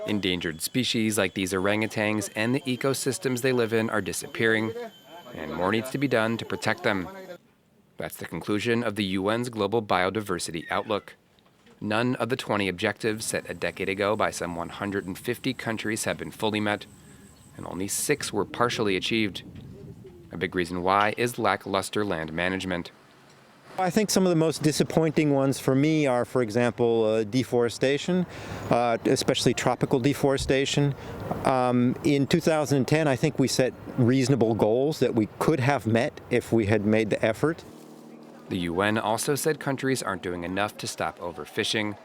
Endangered species like these orangutans and the ecosystems they live in are disappearing, and more needs to be done to protect them. That's the conclusion of the UN's Global Biodiversity Outlook. None of the 20 objectives set a decade ago by some 150 countries have been fully met, and only 6 were partially achieved. A big reason why is lackluster land management. I think some of the most disappointing ones for me are, for example, deforestation, especially tropical deforestation. In 2010, I think we set reasonable goals that we could have met if we had made the effort. The UN also said countries aren't doing enough to stop overfishing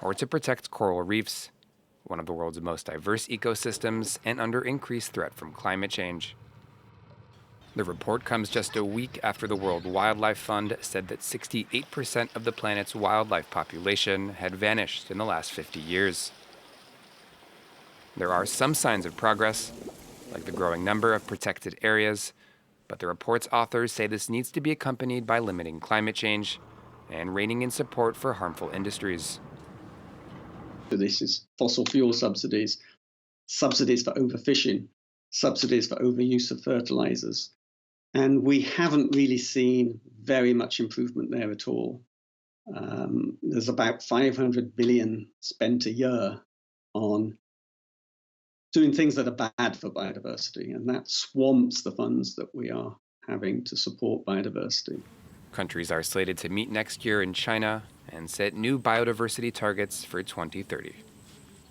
or to protect coral reefs, one of the world's most diverse ecosystems and under increased threat from climate change. The report comes just a week after the World Wildlife Fund said that 68% of the planet's wildlife population had vanished in the last 50 years. There are some signs of progress, like the growing number of protected areas, but the report's authors say this needs to be accompanied by limiting climate change and reining in support for harmful industries. This is fossil fuel subsidies, subsidies for overfishing, subsidies for overuse of fertilizers. And we haven't really seen very much improvement there at all. There's about 500 billion spent a year on doing things that are bad for biodiversity, and that swamps the funds that we are having to support biodiversity. Countries are slated to meet next year in China and set new biodiversity targets for 2030.